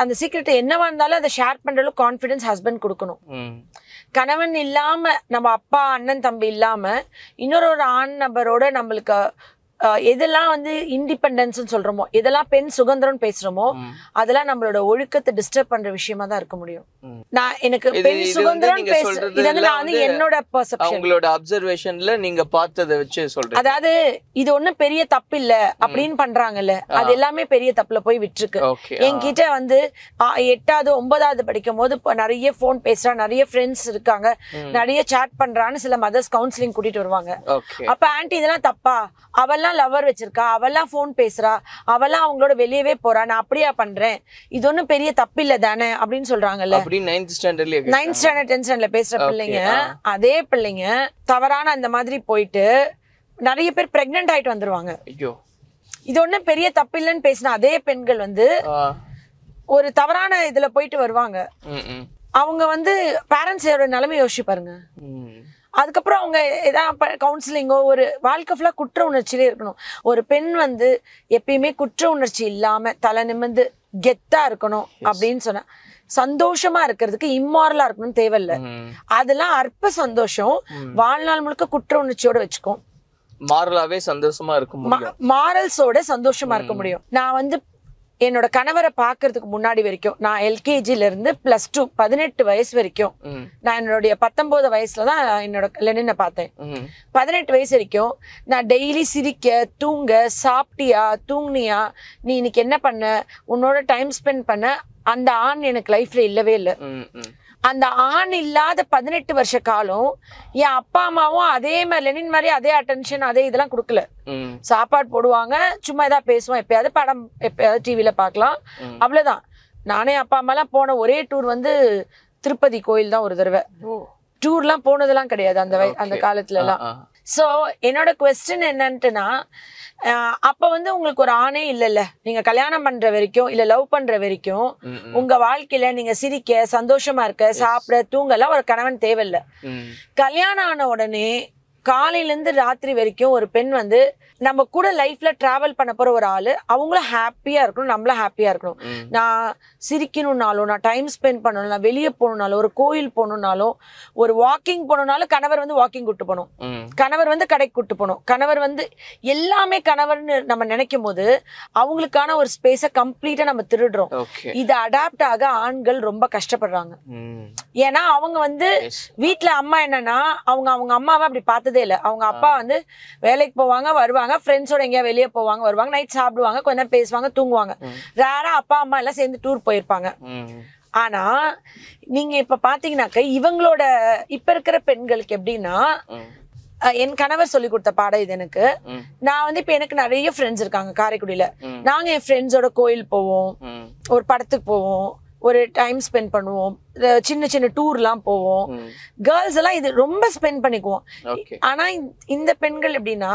அந்த சீக்ரெட் என்னவா இருந்தாலும் அதை ஷேர் பண்ற கான்ஃபிடன்ஸ் ஹஸ்பண்ட் கொடுக்கணும். கணவன் இல்லாம, நம்ம அப்பா அண்ணன் தம்பி இல்லாம இன்னொரு ஆண் நபரோட நம்மளுக்கு எதெல்லாம் வந்து இண்டிபெண்டன்ஸ் சொல்றோமோ, எதெல்லாம் பெண் சுதந்திரம் பேசுறோமோ, அதெல்லாம் நம்மளோட ஒழுக்கத்தை டிஸ்டர்ப் பண்ற விஷயமா தான் இருக்க முடியும். நான் எனக்கு பெண் சுதந்திரம் பேசுறது என்னோட பெர்செப்ஷன், உங்களோட அப்சர்வேஷன்ல நீங்க பார்த்ததை வச்சு சொல்றேன். அதாவது இது ஒண்ணும் பெரிய தப்பு இல்ல அப்படின்னு பண்றாங்கல்ல, அது எல்லாமே பெரிய தப்புல போய் விட்டுருக்கு. என்கிட்ட வந்து 8வது 9வது படிக்கும் போது நிறைய போன் பேசுறா, நிறைய ஃப்ரெண்ட்ஸ் இருக்காங்க, நிறைய சாட் பண்றான்னு சில மதர்ஸ் கவுன்சிலிங் கூட்டிட்டு வருவாங்க. அப்ப ஆன்டி இதெல்லாம் தப்பா, அவெல்லாம் லவர் வச்சிருக்கா, அவெல்லாம் போன் பேசுறா, அவெல்லாம் அவங்களோட வெளியவே போறா, நான் அப்படியா பண்றேன், இது ஒண்ணும் பெரிய தப்பு இல்ல தானே அப்படின்னு சொல்றாங்கல்ல. 9th standard 10th standard பேசுற பிள்ளைங்க, அதே பிள்ளைங்க தவறான அந்த மாதிரி போயிட்டு நிறைய பேர் பிரெக்னன்ட் ஆயிட்டு வந்துருவாங்க. இது ஒண்ணும் பெரிய தப்பு இல்லைன்னு பேசின அதே பெண்கள் வந்து ஒரு தவறான இதுல போயிட்டு வருவாங்க. அவங்க வந்து பேரண்ட்ஸோட நிலைமை யோசிச்சு பாருங்க. அதுக்கப்புறம் அவங்க ஏதாவது கவுன்சிலிங்கோ, ஒரு வாழ்க்கை ஃபுல்லா குற்ற உணர்ச்சியிலே இருக்கணும். ஒரு பெண் வந்து எப்பயுமே குற்ற உணர்ச்சி இல்லாம தலை நிமிர்ந்து கெத்தா இருக்கணும் அப்படின்னு சொன்னா, சந்தோஷமா இருக்கிறதுக்கு இம்மாரலா இருக்கணும்னு தேவையில்ல. அதெல்லாம் அற்ப சந்தோஷம், வாழ்நாள் முழுக்க குற்ற உணர்ச்சியோட வச்சுக்கும். மாரலாவே சந்தோஷமா இருக்க முடியும், மாரல்ஸோட சந்தோஷமா இருக்க முடியும். நான் வந்து என்னோட கணவரை பாக்குறதுக்கு முன்னாடி வரைக்கும் நான் எல்கேஜில இருந்து +2 18 வயசு வரைக்கும் நான் என்னுடைய 19 வயசுலதான் என்னோட லெனினை பார்த்தேன். 18 வயசு வரைக்கும் நான் டெய்லி சிரிக்க, தூங்க, சாப்பிட்டியா, தூங்குனியா, நீ இன்னைக்கு என்ன பண்ண, உன்னோட டைம் ஸ்பெண்ட் பண்ண, அந்த ஆண் எனக்கு லைஃப்ல இல்லவே இல்லை. அந்த ஆண் இல்லாத 18 வருஷ காலம் என் அப்பா அம்மாவும் அதே மாதிரி லெனின் மாதிரி அதே அட்டென்ஷன் அதே இதெல்லாம் கொடுக்கல. சாப்பாடு போடுவாங்க, சும்மா ஏதாவது பேசுவோம், எப்பயாவது படம் எப்பயாவது டிவில பாக்கலாம், அவ்வளவுதான். நானே அப்பா அம்மா எல்லாம் போன ஒரே டூர் வந்து திருப்பதி கோயில் தான் ஒரு தடவை. டூர்லாம் போனதெல்லாம் கிடையாது அந்த காலத்துல எல்லாம். சோ என்னோட குவெஸ்டின் என்னன்ட்டுனா, அப்ப வந்து உங்களுக்கு ஒரு ஆணே இல்லல்ல, நீங்க கல்யாணம் பண்ற வரைக்கும் இல்ல லவ் பண்ற வரைக்கும் உங்க வாழ்க்கையில நீங்க சிரிக்க, சந்தோஷமா இருக்க, சாப்பிட, தூங்கலாம் ஒரு கணவன் தேவையில்லை. கல்யாணம் ஆன உடனே காலையில இருந்து ராத்திரி வரைக்கும் ஒரு பெண் வந்து நம்ம கூட லைஃப்ல டிராவல் பண்ண போற ஒரு ஆளு, அவங்களும் ஹாப்பியா இருக்கணும், நம்மளும் ஹாப்பியா இருக்கணும். நான் சிரிக்கணும்னாலும், நான் டைம் ஸ்பெண்ட் பண்ணணும், நான் வெளியே போகணும்னாலும், ஒரு கோயில் போகணும்னாலும், ஒரு வாக்கிங் போகணும்னாலும் கணவர் வந்து வாக்கிங் கூட்டு போகணும், கணவர் வந்து கடைக்கு கூட்டு போகணும், கணவர் வந்து எல்லாமே கணவர்னு நம்ம நினைக்கும் போது அவங்களுக்கான ஒரு ஸ்பேஸை கம்ப்ளீட்டா நம்ம திருடுறோம். இது அடாப்ட் ஆக ஆண்கள் ரொம்ப கஷ்டப்படுறாங்க. ஏன்னா அவங்க வந்து வீட்டுல அம்மா என்னன்னா அவங்க அம்மாவை அப்படி பார்த்ததே இல்லை. அவங்க அப்பா வந்து வேலைக்கு போவாங்க, வருவாங்க, ஃப்ரெண்ட்ஸோட எங்கேயா வெளியே போவாங்க, வருவாங்க, நைட் சாப்பிடுவாங்க, கொஞ்ச நேரம் பேசுவாங்க, தூங்குவாங்க. ரேரா அப்பா அம்மா எல்லாம் சேர்ந்து டூர் போயிருப்பாங்க. ஆனா நீங்க இப்ப பாத்தீங்கன்னாக்க இவங்களோட இப்ப இருக்கிற பெண்களுக்கு எப்படின்னா, என் கணவர் சொல்லி கொடுத்த பாடம் இது எனக்கு. நான் வந்து இப்ப எனக்கு நிறைய ஃப்ரெண்ட்ஸ் இருக்காங்க காரைக்குடியில. நாங்க என் ஃப்ரெண்ட்ஸோட கோயில் போவோம், ஒரு படத்துக்கு போவோம், ஒரு டைம் ஸ்பெண்ட் பண்ணுவோம், சின்ன சின்ன டூர்லாம் போவோம். கேர்ள்ஸ் எல்லாம் இது ரொம்ப ஸ்பெண்ட் பண்ணிக்குவோம். ஆனா இந்த பெண்கள் எப்படின்னா,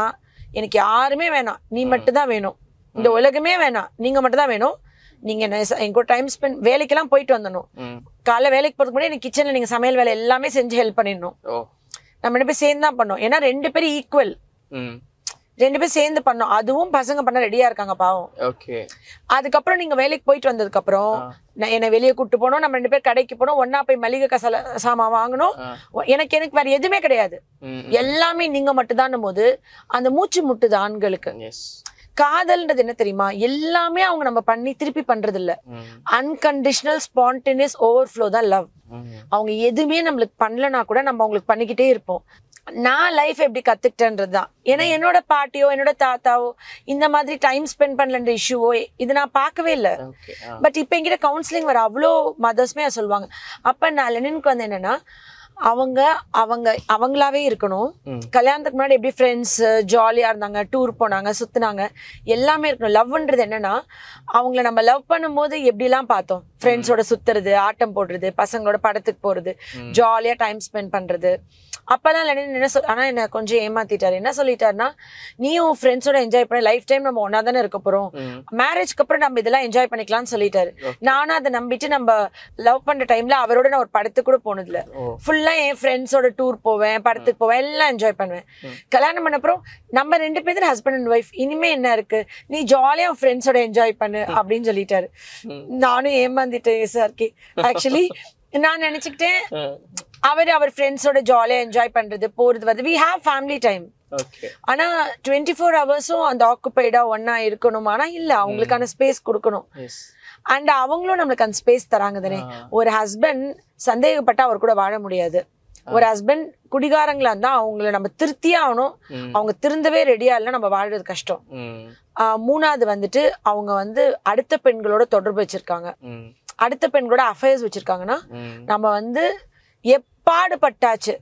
எனக்கு யாருமே வேணாம், நீ மட்டும் தான் வேணும், இந்த உலகமே வேணாம், நீங்க மட்டும் தான் வேணும், நீங்க எங்க டைம் ஸ்பெண்ட், வேலைக்கெல்லாம் போயிட்டு வந்துடணும், காலைல வேலைக்கு போறதுக்கு முன்னாடி எனக்கு கிச்சன்ல நீங்க சமையல் வேலை எல்லாமே செஞ்சு ஹெல்ப் பண்ணிடணும், நம்ம 2 பேரும் சேர்ந்து தான் பண்ணோம். ஏன்னா 2 பேரும் ஈக்குவல், 2 பேரும் சேர்ந்து பண்ணோம். அதுவும் பசங்க பண்ண ரெடியா இருக்காங்க பாவம். அதுக்கப்புறம் நீங்க வேலைக்கு போயிட்டு வந்ததுக்கு அப்புறம் என்னை வெளியே கூட்டு போனோம், நம்ம 2 பேர் கடைக்கு போனோம், ஒன்னா போய் மளிகை சாமான் வாங்கணும். எனக்கு வேற எதுவுமே கிடையாது, எல்லாமே நீங்க மட்டும்தான் போது அந்த மூச்சு முட்டுது ஆண்களுக்கு. காதல்ன்றது என்ன தெரியுமா, எல்லாமே அவங்க நம்ம பண்ணி திருப்பி பண்றது இல்ல, அன்கண்டிஷனல் ஸ்பான்டேனியஸ் ஓவர்ஃப்ளோ தான் லவ். அவங்க எதுவுமே நம்மளுக்கு பண்ணலனா கூட நம்ம அவங்களுக்கு பண்ணிக்கிட்டே இருப்போம். நான் லைஃப் எப்படி கத்துக்கிட்டேன்றதுதான். ஏன்னா என்னோட பாட்டியோ என்னோட தாத்தாவோ இந்த மாதிரி டைம் ஸ்பெண்ட் பண்ணலன்ற இஷ்யூவோ இது நான் பார்க்கவே இல்லை. பட் இப்ப என்கிட்ட கவுன்சிலிங் வர அவ்வளோ மதர்ஸ்மே சொல்லுவாங்க. அப்ப நான் லெனினுக்கு வந்து என்னன்னா, அவங்களாவே இருக்கணும். கல்யாணத்துக்கு முன்னாடி எப்படி ஃப்ரெண்ட்ஸ் ஜாலியா இருந்தாங்க, டூர் போனாங்க, சுத்தினாங்க, எல்லாமே இருக்கணும். லவ்ன்றது என்னன்னா, அவங்கள நம்ம லவ் பண்ணும் போது எப்படி எல்லாம் பார்த்தோம், ஃப்ரெண்ட்ஸோட சுத்துறது, ஆட்டம் போடுறது, பசங்களோட படத்துக்கு போறது, ஜாலியா டைம் ஸ்பெண்ட் பண்றது. அப்பெல்லாம் என்ன ஆனா என்ன கொஞ்சம் ஏமாத்திட்டாரு. என்ன சொல்லிட்டாருன்னா, நீயும் ஃப்ரெண்ட்ஸோட என்ஜாய் பண்ண, லைஃப் டைம் நம்ம ஒன்னா தானே இருக்க போறோம், மேரேஜ்க்கு அப்புறம் நம்ம இதெல்லாம் என்ஜாய் பண்ணிக்கலாம்னு சொல்லிட்டாரு. நானும் அதை நம்பிட்டு நம்ம லவ் பண்ற டைம்ல அவரோட நான் ஒரு படத்துக்கு கூட போனதுல, ஃபுல்லா என் ஃப்ரெண்ட்ஸோட டூர் போவேன், படத்துக்கு போவேன், எல்லாம் என்ஜாய் பண்ணுவேன். கல்யாணம் பண்ண அப்புறம் நம்ம 2 பேரும் ஹஸ்பண்ட் அண்ட் ஒய்ஃப், இனிமே என்ன இருக்கு, நீ ஜாலியா ஃப்ரெண்ட்ஸோட என்ஜாய் பண்ணு அப்படின்னு சொல்லிட்டாரு. நானும் ஏமாந்துட்டேன் சார்க்கி. ஆக்சுவலி நான் நினைச்சுக்கிட்டேன் அவர் ஃப்ரெண்ட்ஸோட ஜாலியா என்ஜாய் பண்றது, போறது வருது, we have family time. ஆனா 24 ஹவர்ஸும் அந்த ஆக்குபைடா ஒன்னா இருக்கணும். ஆனா இல்ல, அவங்களுக்கான ஸ்பேஸ் கொடுக்கணும். அண்ட் அவங்களும் நம்மளுக்கு அந்த ஸ்பேஸ் தராங்க தானே. ஒரு ஹஸ்பண்ட் சந்தேகப்பட்டா அவர் கூட வாழ முடியாது. ஒரு ஹஸ்பண்ட் குடிகாரங்களா இருந்தா அவங்கள நம்ம திருத்தியே ஆகணும். அவங்க திருந்தவே ரெடியா இல்ல, நம்ம வாழ்றது கஷ்டம். 3வது வந்துட்டு அவங்க வந்து அடுத்த பெண்களோட தொடர்பு வச்சிருக்காங்க, அடுத்த பெண்களோட அஃபேர்ஸ் வச்சிருக்காங்கன்னா நம்ம வந்து எப்பாடுபட்டாச்சு.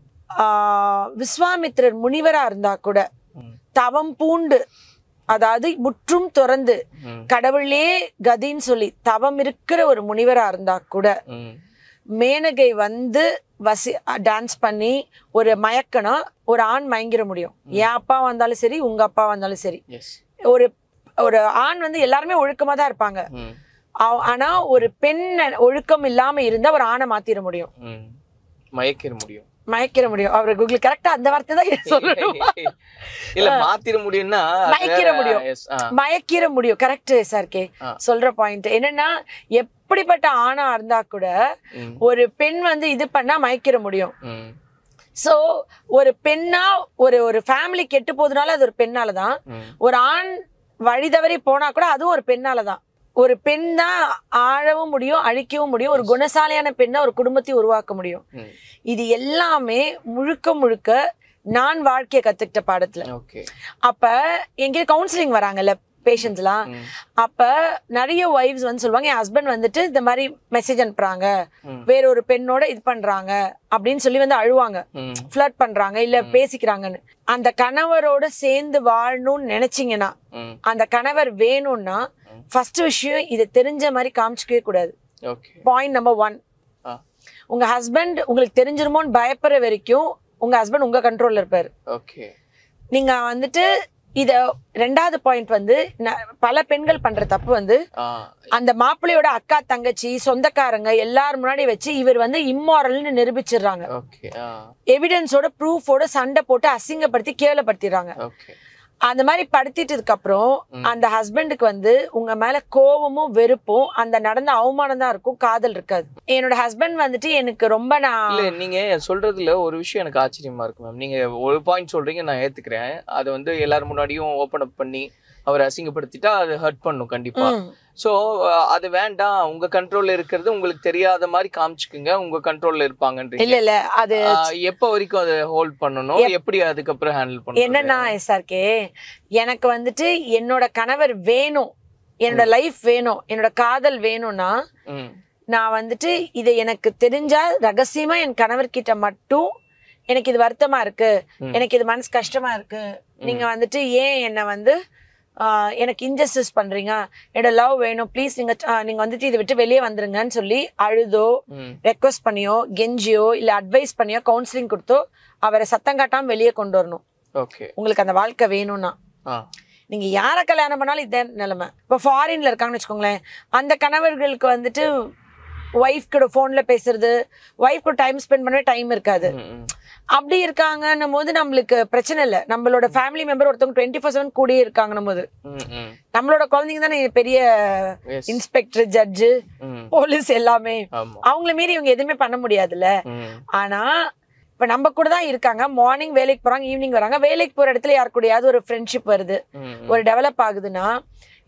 விஸ்வாமித்திரர் முனிவரா இருந்தா கூட தவம் பூண்டு, அதாவது முற்றும் துறந்து கடவுளே கதின்னு சொல்லி தவம் இருக்கிற ஒரு முனிவரா இருந்தா கூட, மேனகை வந்து டான்ஸ் பண்ணி ஒரு மயக்கனா ஒரு ஆண் மயங்கிட முடியும். என் அப்பா வந்தாலும் சரி, உங்க அப்பா வந்தாலும் சரி. ஒரு ஆண் வந்து எல்லாருமே ஒழுக்கமா தான் இருப்பாங்க. ஆனா ஒரு பெண் ஒழுக்கம் இல்லாம இருந்தா ஒரு ஆணை மாத்திர முடியும், மயக்கிற முடியும். அவரு கூகுள் கரெக்டா அந்த வார்த்தை தான் சொல்லணும். இல்ல மாத்திர முடியும்னா மயக்கிற முடியும். கரெக்ட் சார்கே சொல்ற பாயிண்ட் என்னன்னா, எப்படிப்பட்ட ஆணா இருந்தா கூட ஒரு பெண் வந்து இது பண்ணா மயக்கிற முடியும். சோ ஒரு பெண்ணா ஒரு ஃபேமிலி கெட்டு போதுனால அது ஒரு பெண்ணாலதான். ஒரு ஆண் வழி தவறி போனா கூட அதுவும் ஒரு பெண்ணாலதான். ஒரு பெண் தான் ஆழவும் முடியும், அழிக்கவும் முடியும். ஒரு குணசாலியான பெண் தான் ஒரு குடும்பத்தையும் உருவாக்க முடியும். இது எல்லாமே முழுக்க முழுக்க நான் வாழ்க்கையை கத்துக்கிட்ட பாடத்துல. அப்ப எங்க கவுன்சிலிங் வராங்கல்ல பேஷண்ட்ஸ்லாம், அப்ப நிறைய வைஃப்ஸ் வந்து சொல்லுவாங்க, என் ஹஸ்பண்ட் வந்துட்டு இந்த மாதிரி மெசேஜ் அனுப்புறாங்க, வேற ஒரு பெண்ணோட இது பண்றாங்க அப்படின்னு சொல்லி வந்து அழுவாங்க, ஃபிளர்ட் பண்றாங்க இல்ல பேசிக்கிறாங்கன்னு. அந்த கணவரோட சேர்ந்து வாழணும்னு நினைச்சீங்கன்னா, அந்த கணவர் வேணும்னா ஃபர்ஸ்ட் விஷயம் இதை தெரிஞ்ச மாதிரி காமிச்சிக்கவே கூடாது. பாயிண்ட் நம்பர் 1, உங்க ஹஸ்பண்ட் உங்களுக்கு தெரிஞ்சிருமோன்னு பயப்படுற வரைக்கும் உங்க ஹஸ்பண்ட் உங்க கண்ட்ரோல்ல இருப்பாரு. நீங்க வந்துட்டு இத ரெண்டாவது பாயிண்ட் வந்து பல பெண்கள் பண்ற தப்பு வந்து அந்த மாப்பிள்ளையோட அக்கா தங்கச்சி சொந்தக்காரங்க எல்லாரும் முன்னாடி வச்சு இவர் வந்து இம்மாரல்னு நிரூபிச்சிடுறாங்க. எவிடன்ஸோட ப்ரூஃபோட சண்டை போட்டு அசிங்கப்படுத்தி கேவலப்படுத்திடுறாங்க. அந்த மாதிரி படுத்திட்டதுக்கு அப்புறம் அந்த ஹஸ்பண்டுக்கு வந்து உங்க மேல கோவமும் வெறுப்பும் அந்த நடந்த அவமானம் தான் இருக்கும், காதல் இருக்காது. என்னோட ஹஸ்பண்ட் வந்துட்டு எனக்கு ரொம்ப நீங்க சொல்றதுல ஒரு விஷயம் எனக்கு ஆச்சரியமா இருக்கு மேம். நீங்க ஒரு பாயிண்ட் சொல்றீங்க, நான் ஏத்துக்கிறேன். அது வந்து எல்லாரும் முன்னாடியும் ஓபன் அப் பண்ணி அவர் அசிங்கப்படுத்திட்டா அது ஹர்ட் பண்ணும் கண்டிப்பா. சோ அது வேண்டாம், உங்க கண்ட்ரோல்ல இருக்கிறது உங்களுக்கு தெரியாத மாதிரி காமிச்சுக்குங்க, உங்க கண்ட்ரோல்ல இருப்பாங்கன்றீங்க. இல்ல அது எப்ப வரைக்கும் அதை ஹோல்ட் பண்ணணும், எப்படி அதுக்கப்புறம் ஹேண்டில் பண்ணணும்? என்னன்னா எஸ்ஆர்கே, எனக்கு வந்துட்டு என்னோட கணவர் வேணும், என்னோட லைஃப் வேணும், என்னோட காதல் வேணும்னா நான் வந்துட்டு இதை எனக்கு தெரிஞ்சா ரகசியமா என் கணவர்கிட்ட மட்டும் எனக்கு இது வருத்தமா இருக்கு, எனக்கு இது மனசு கஷ்டமா இருக்கு, நீங்க வந்துட்டு ஏன் என்ன வந்து எனக்கு இன்ஜஸ்டிஸ் பண்றீங்க, என்னோட லவ் வேணும், ப்ளீஸ் நீங்க வந்துட்டு இதை விட்டு வெளியே வந்துருங்கன்னு சொல்லி அழுதோ ரெக்வஸ்ட் பண்ணியோ கெஞ்சியோ இல்ல அட்வைஸ் பண்ணியோ கவுன்சிலிங் கொடுத்தோ அவரை சத்தம் காட்டாம வெளியே கொண்டு வரணும். உங்களுக்கு அந்த வாழ்க்கை வேணும்னா நீங்க யார கல்யாணம் பண்ணாலும் இதே நிலைமை. இப்ப ஃபாரின்ல இருக்காங்கன்னு வச்சுக்கோங்களேன், அந்த கணவர்களுக்கு வந்துட்டு ஒய்ஃப் கூட போன்ல பேசுறது, ஒய்ஃப் கூட டைம் ஸ்பெண்ட் பண்ணவே டைம் இருக்காது. அப்படி இருக்காங்கன்னும் போது நம்மளுக்கு பிரச்சனை இல்லை. நம்மளோட ஃபேமிலி மெம்பர் ஒருத்தவங்க 24/7 கூடயே இருக்காங்கன்னும் போது நம்மளோட குழந்தைங்க தானே பெரிய இன்ஸ்பெக்டர், ஜட்ஜு, போலீஸ் எல்லாமே. அவங்கள மீறி இவங்க எதுவுமே பண்ண முடியாதுல்ல. ஆனா இப்ப நம்ம கூட தான் இருக்காங்க, மார்னிங் வேலைக்கு போறாங்க, ஈவினிங் வராங்க. வேலைக்கு போற இடத்துல யாரு கூடயாவது ஒரு ஃப்ரெண்ட்ஷிப் வருது, ஒரு டெவலப் ஆகுதுன்னா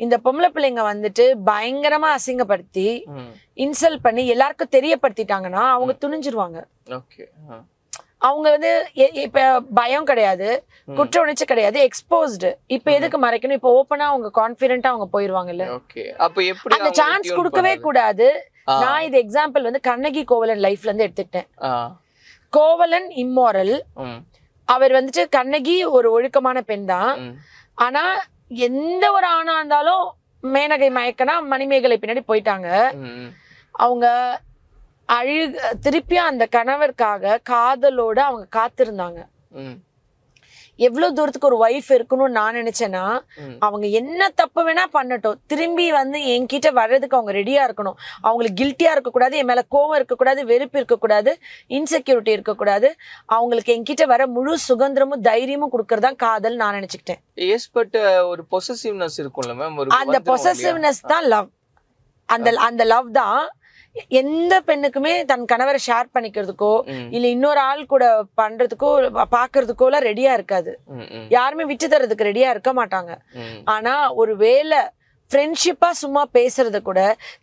இந்த பொம்பளை பிள்ளைங்க வந்துட்டு பயங்கரமா அசிங்கப்படுத்தி இன்சல்ட் பண்ணி எல்லாருக்கும் தெரியப்படுத்திட்டாங்கன்னா அவங்க துணிஞ்சிருவாங்க. அவங்க வந்து இப்ப பயம் கிடையாது, குற்ற உணர்ச்சி கிடையாது, எக்ஸ்போஸ்டு. இப்ப எதுக்கு மறைக்கணும்? இப்ப ஓப்பனா அவங்க கான்பிடென்ட்டா அவங்க போயிருவாங்கல்ல. அந்த சான்ஸ் கொடுக்கவே கூடாது. நான் இது எக்ஸாம்பிள் வந்து கண்ணகி கோவலன் லைஃப்ல இருந்து எடுத்துக்கிட்டேன். கோவலன் இம்மாரல், அவர் வந்துட்டு கண்ணகி ஒரு ஒழுக்கமான பெண் தான். ஆனா எந்த ஒரு ஆணா இருந்தாலும் மேனகை மயக்கனா மணிமேகலை பின்னாடி போயிட்டாங்க. அவங்க திருப்பியும் அந்த கணவருக்காக காதலோட அவங்க காத்திருந்தாங்க. எவ்வளவு தூரத்துக்கு ஒரு வைஃப் இருக்கணும்னு நான் நினைச்சேன்னா, அவங்க என்ன தப்பு வேணா பண்ணட்டும், திரும்பி வந்து என்கிட்ட வர்றதுக்கு அவங்க ரெடியா இருக்கணும். அவங்களுக்கு கில்ட்டியா இருக்கக்கூடாது, என் மேல கோவம் இருக்கக்கூடாது, வெறுப்பு இருக்கக்கூடாது, இன்செக்யூரிட்டி இருக்கக்கூடாது. அவங்களுக்கு என்கிட்ட வர முழு சுதந்திரமும் தைரியமும் கொடுக்கறதுதான் காதல் நான் நினைச்சுக்கிட்டேன். ஒரு பொசசிவ்னஸ் இருக்கும்ல மேம், அந்த பொசசிவ்னஸ் தான் லவ். அந்த லவ் தான் எந்த பெண்ணுக்குமே தன் கணவரை ஷேர் பண்ணிக்கிறதுக்கோ இல்ல இன்னொரு ஆள் கூட பண்றதுக்கோ பாக்குறதுக்கோ எல்லாம் ரெடியா இருக்காது. யாருமே விட்டு தரதுக்கு ரெடியா இருக்க மாட்டாங்க. ஆனா ஒரு வேளை ஃப்ரெண்ட்ஷிப்பா சும்மா பேசுறத கூட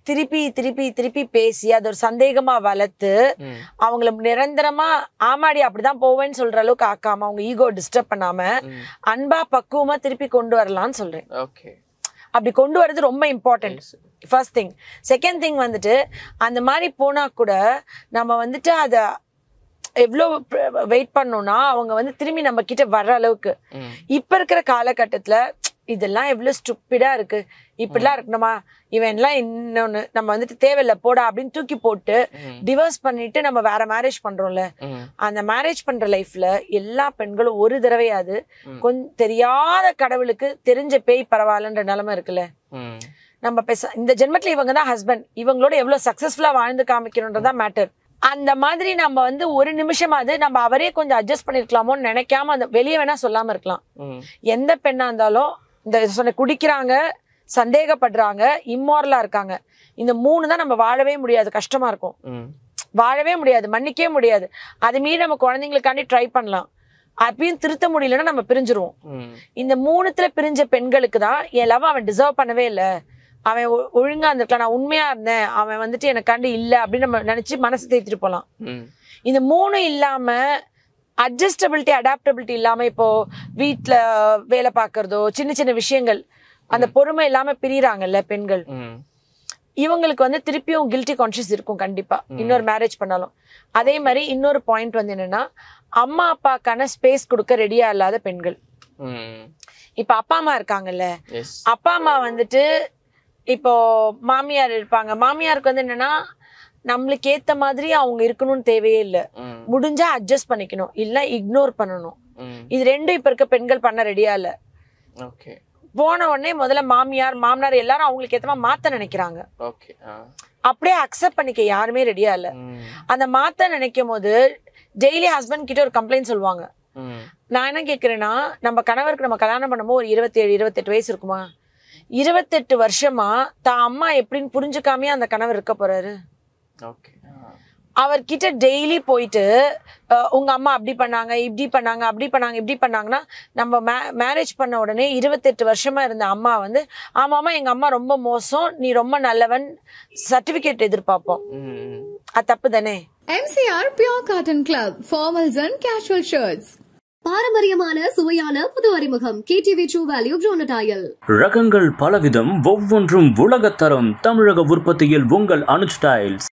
திருப்பி திருப்பி திருப்பி பேசி அது ஒரு சந்தேகமா வளர்த்து அவங்கள நிரந்தரமா ஆமாடி அப்படிதான் போவேன்னு சொல்ற அளவுக்கு ஆக்காம அவங்க ஈகோ டிஸ்டர்ப் பண்ணாம அன்பா பக்குவமா திருப்பி கொண்டு வரலாம்னு சொல்றேன். அப்படி கொண்டு வர்றது ரொம்ப important. First thing. Second thing வந்துட்டு அந்த மாதிரி போனா கூட நம்ம வந்துட்டு அத எவ்வளோ வெயிட் பண்ணோம்னா அவங்க வந்து திரும்பி நம்ம கிட்ட வர்ற அளவுக்கு. இப்ப இருக்கிற காலகட்டத்துல இதெல்லாம் எவ்வளவு ஸ்டூப்பிடா இருக்கு, இப்படிலாம் இருக்கணுமா, இவன் எல்லாம் இன்னொன்னு நம்ம வந்துட்டு தேவையில்ல போடா அப்படின்னு தூக்கி போட்டு டிவோர்ஸ் பண்ணிட்டு நம்ம வேற மேரேஜ் பண்றோம்ல. அந்த மேரேஜ் பண்ற லைஃப்ல எல்லா பெண்களும் ஒரு தடவையாவது கொஞ்சம் தெரியாத கடவுளுக்கு தெரிஞ்ச பேய் பரவாயில்லன்ற நிலைமை இருக்குல்ல. நம்ம இந்த ஜென்மத்துல இவங்க தான் ஹஸ்பண்ட், இவங்களோட எவ்வளவு சக்சஸ்ஃபுல்லா வாழ்ந்து காமிக்கணும்ன்றதான் மேட்டர். அந்த மாதிரி நம்ம வந்து ஒரு நிமிஷமாவது நம்ம அவரே கொஞ்சம் அட்ஜஸ்ட் பண்ணிருக்கலாமோன்னு நினைக்காம அந்த வெளியே வேணா சொல்லாம இருக்கலாம். எந்த பெண்ணா இருந்தாலும் இந்த சொன்ன குடிக்கிறாங்க, சந்தேகப்படுறாங்க, இம்மாரலா இருக்காங்க, இந்த மூணு தான் நம்ம வாழவே முடியாது, கஷ்டமா இருக்கும். வாழவே முடியாது, மன்னிக்கவே முடியாது. அது மீறி நம்ம குழந்தைங்களுக்காண்டி ட்ரை பண்ணலாம், அப்பயும் திருத்த முடியலன்னா நம்ம பிரிஞ்சிருவோம். இந்த 3த்துல பிரிஞ்ச பெண்களுக்கு தான் என் லவ் அவன் டிசர்வ் பண்ணவே இல்லை, அவன் ஒழுங்கா இருந்திருக்கலாம், நான் உண்மையா இருந்தேன், அவன் வந்துட்டு எனக்காண்டி இல்லை அப்படின்னு நம்ம நினைச்சு மனசு தேத்திட்டு போலாம். இந்த 3 இல்லாம அட்ஜஸ்டபிலிட்டி அடாப்டபிலிட்டி இல்லாம இப்போ வீட்டுல வேலை பார்க்கறதோ சின்ன சின்ன விஷயங்கள் அந்த பொறுமை இல்லாம பிரியறாங்கல்ல பெண்கள், இவங்களுக்கு வந்து திருப்பியும் கில்ட்டி கான்ஷியஸ் இருக்கும் கண்டிப்பா இன்னொரு மேரேஜ் பண்ணாலும். அதே மாதிரி இன்னொரு பாயிண்ட் வந்து என்னன்னா, அம்மா அப்பாக்கான ஸ்பேஸ் கொடுக்க ரெடியா இல்லாத பெண்கள். இப்ப அப்பா அம்மா இருக்காங்கல்ல, அப்பா அம்மா வந்துட்டு இப்போ மாமியார் இருப்பாங்க, மாமியாருக்கு வந்து என்னன்னா நம்மளுக்கு ஏத்த மாதிரி அவங்க இருக்கணும்னு தேவையே இல்லை, முடிஞ்சா அட்ஜஸ்ட் பண்ணிக்கணும், இல்ல இக்னோர் பண்ணணும். இது ரெண்டும் இப்ப இருக்க பெண்கள் பண்ண ரெடியா இல்ல. போன உடனே முதல்ல மாமியார் மாமனார் எல்லாரும் அவங்களுக்கு ஏத்தமா மாத்த நினைக்கிறாங்க, அப்படியே அக்செப்ட் பண்ணிக்க யாருமே ரெடியா இல்ல. அந்த மாத்த நினைக்கும் போது டெய்லி ஹஸ்பண்ட் கிட்ட ஒரு கம்ப்ளைண்ட் சொல்லுவாங்க. நான் என்ன கேக்குறேன்னா, நம்ம கணவருக்கு நம்ம கல்யாணம் பண்ணும்போது ஒரு 27-28 வயசு இருக்குமா, 28 வருஷமா தான் அம்மா எப்படின்னு புரிஞ்சுக்காமே அந்த கணவர் இருக்க போறாரு. அவர்கிட்ட டெய்லி போயிட்டு உங்க அம்மா அப்படி பண்ணாங்க இப்படி பண்ணாங்க அப்படி பண்ணாங்க இப்படி பண்ணாங்கன்னா, நம்ம மேரேஜ் பண்ண உடனே 28 வருஷமா இருந்த அம்மா வந்து ஆமாமா எங்க அம்மா ரொம்ப மோசம், நீ ரொம்ப நல்லவன் சர்டிபிகேட் எதிர்பார்ப்போம். அது தப்பு தானே. MCR Pure Cotton Club, formals and casual shirts. பாரம்பரியமான சுவையான புது அறிமுகம் KTV True Value Bronatile. ரகங்கள் பலவிதம், ஒவ்வொன்றும் உலகத்தரம். தமிழக உற்பத்தியில் உங்கள் அனுஜ் டைல்ஸ்.